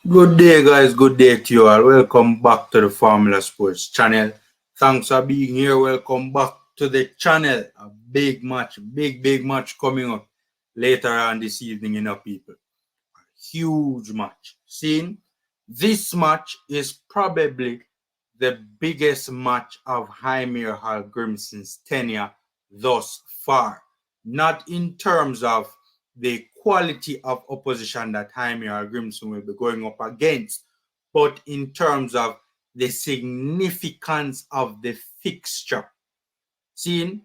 Good day, guys. Good day to you all. Welcome back to the Formula Sports channel. Thanks for being here. Welcome back to the channel. A big match, big match coming up later on this evening, people. A huge match. Seeing this match is probably the biggest match of Jaime Hallgrimson's tenure thus far. Not in terms of the quality of opposition that Jaime Hallgrimson will be going up against, but in terms of the significance of the fixture. Seeing,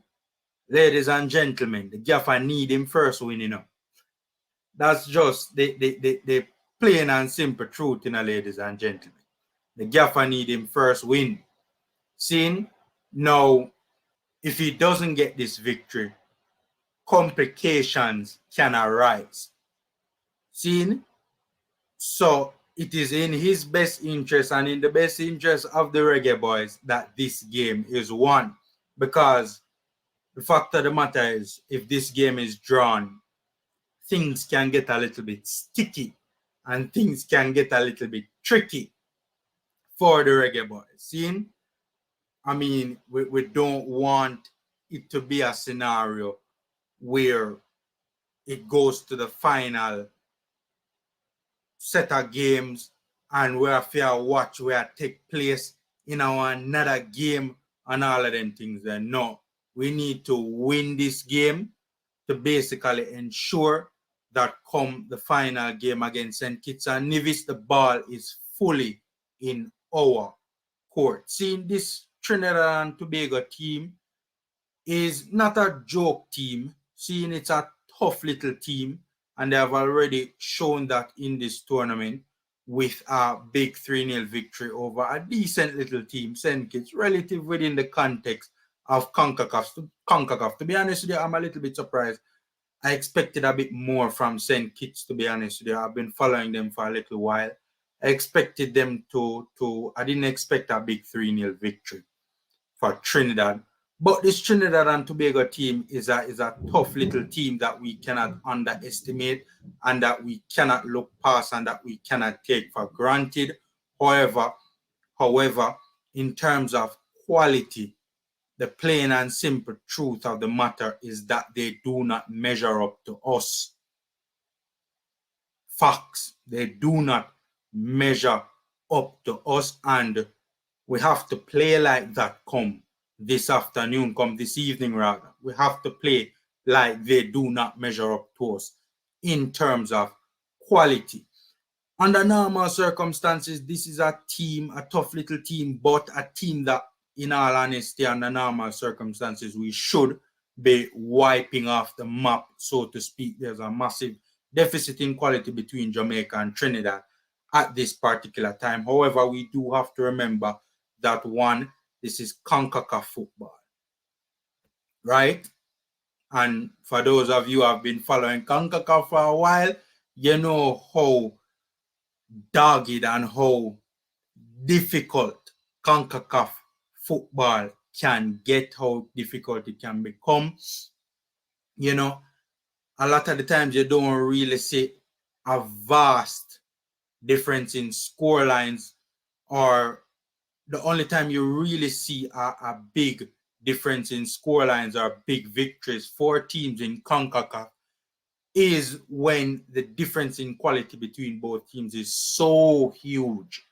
ladies and gentlemen, the Gaffer need him first win. That's just the plain and simple truth, ladies and gentlemen. The Gaffer need him first win. Seeing, now, if he doesn't get this victory, complications can arise. Seeing, so it is in his best interest and in the best interest of the Reggae Boyz that this game is won. Because the fact of the matter is, if this game is drawn, things can get a little bit sticky and things can get a little bit tricky for the Reggae Boyz. Seeing, I mean, we don't want it to be a scenario where it goes to the final set of games and we have to watch where take place in our another game and all of them things. Then no, we need to win this game to basically ensure that come the final game against St. Kitts and Nevis, the ball is fully in our court. Seeing this Trinidad and Tobago team is not a joke team, seeing it's a tough little team, and they have already shown that in this tournament with a big 3-0 victory over a decent little team, St. Kitts, relative within the context of CONCACAF. To be honest with you, I'm a little bit surprised. I expected a bit more from St. Kitts, to be honest with you. I've been following them for a little while. I expected them I didn't expect a big 3-0 victory for Trinidad. But this Trinidad and Tobago team is a tough little team that we cannot underestimate and that we cannot look past and that we cannot take for granted. However, in terms of quality, the plain and simple truth of the matter is that they do not measure up to us. Facts. They do not measure up to us, and we have to play like that come this afternoon, come this evening rather. We have to play like they do not measure up to us in terms of quality. Under normal circumstances, this is a team, a tough little team, but a team that, in all honesty, under normal circumstances, we should be wiping off the map, so to speak. There's a massive deficit in quality between Jamaica and Trinidad at this particular time. However, we do have to remember that one, this is CONCACAF football, right? And for those of you who have been following CONCACAF for a while, you know how dogged and how difficult CONCACAF football can get, how difficult it can become. A lot of the times you don't really see a vast difference in score lines, or the only time you really see a big difference in score lines or big victories for teams in CONCACAF is when the difference in quality between both teams is so huge.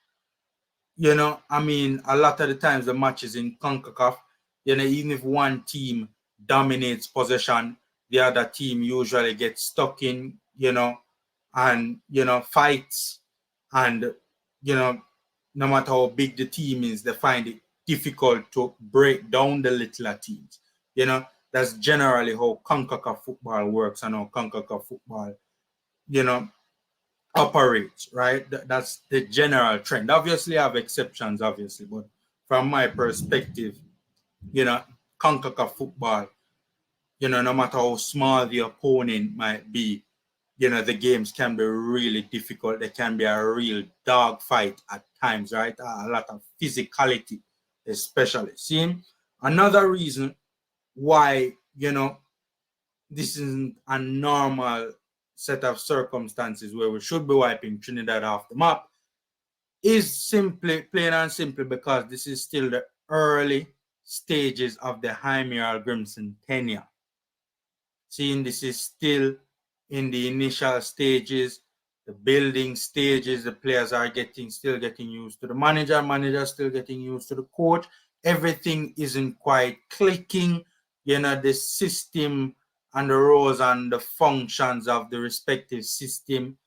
I mean, a lot of the times the matches in CONCACAF, even if one team dominates possession, the other team usually gets stuck in, and, fights. And, no matter how big the team is, they find it difficult to break down the littler teams. That's generally how CONCACAF football works and how CONCACAF football, operates, right? That's the general trend. Obviously, I have exceptions, obviously, but from my perspective, CONCACAF football, no matter how small the opponent might be, the games can be really difficult. They can be a real dogfight at times, right? A lot of physicality, especially. See, another reason why, this isn't a normal set of circumstances where we should be wiping Trinidad off the map is simply, plain and simple, because this is still the early stages of the Jaime Grimson tenure. Seeing this is still in the initial stages, the building stages, the players are still getting used to the manager still getting used to the coach. Everything isn't quite clicking. The system and the roles and the functions of the respective system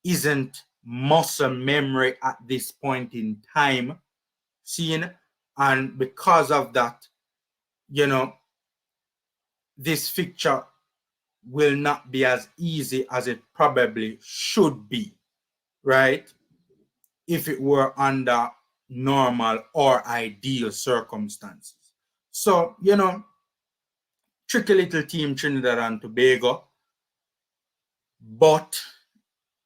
isn't muscle memory at this point in time. Seeing, and because of that, this fixture will not be as easy as it probably should be, right? If it were under normal or ideal circumstances. So, tricky little team Trinidad and Tobago, but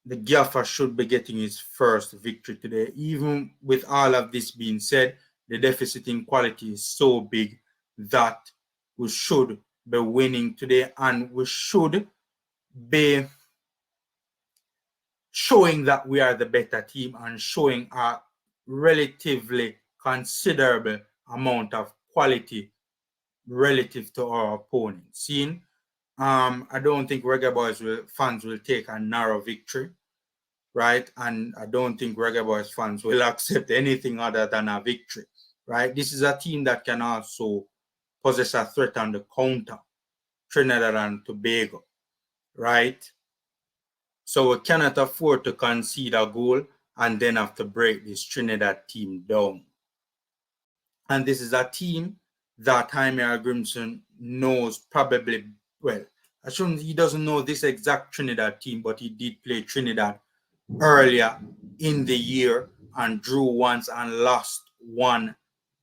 the Gaffer should be getting his first victory today. Even with all of this being said, the deficit in quality is so big that we should be winning today, and we should be showing that we are the better team and showing a relatively considerable amount of quality relative to our opponents. Seeing, I don't think Reggae Boyz fans will take a narrow victory, right? And I don't think Reggae Boyz fans will accept anything other than a victory, right? This is a team that can also possess a threat on the counter, Trinidad and Tobago, right? So we cannot afford to concede a goal and then have to break this Trinidad team down. And this is a team that Jaime Grimson knows probably well. He doesn't know this exact Trinidad team, but he did play Trinidad earlier in the year and drew once and lost one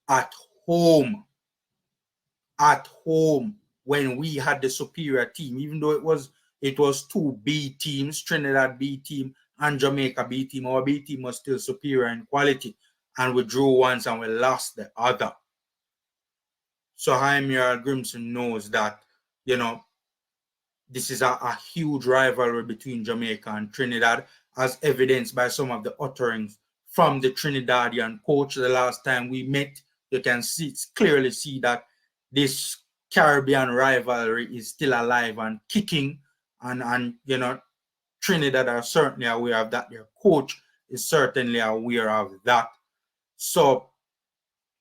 at home. At home, when we had the superior team, even though it was two B teams, Trinidad B team and Jamaica B team. Our B team was still superior in quality, and we drew once and we lost the other. So Jaime Grimson knows that, this is a huge rivalry between Jamaica and Trinidad, as evidenced by some of the utterings from the Trinidadian coach the last time we met. You can clearly see that this Caribbean rivalry is still alive and kicking, and Trinidad are certainly aware of that. Their coach is certainly aware of that. So,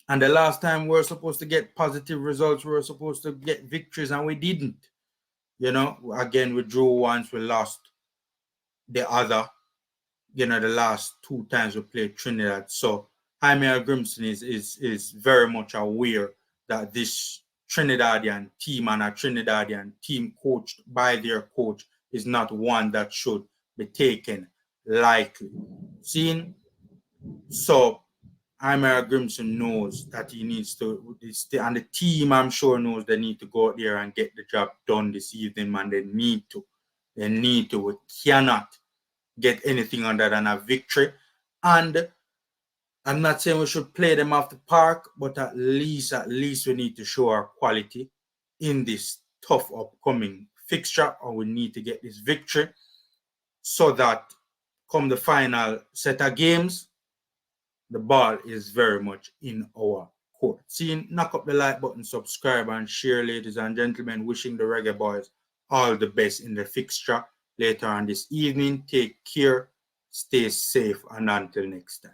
and the last time we were supposed to get positive results, we were supposed to get victories, and we didn't. Again, we drew once, we lost the other, the last two times we played Trinidad. So Jaime Grimson is very much aware that this Trinidadian team and a Trinidadian team coached by their coach is not one that should be taken lightly. Seeing, so Jaime Grimson knows that he needs to, and the team, I'm sure, knows they need to go out there and get the job done this evening, man. They need to. We cannot get anything other than a victory. And I'm not saying we should play them off the park, but at least we need to show our quality in this tough upcoming fixture, or we need to get this victory so that come the final set of games, the ball is very much in our court. Seeing, knock up the like button, subscribe, and share, ladies and gentlemen. Wishing the Reggae Boyz all the best in the fixture later on this evening. Take care, stay safe, and until next time.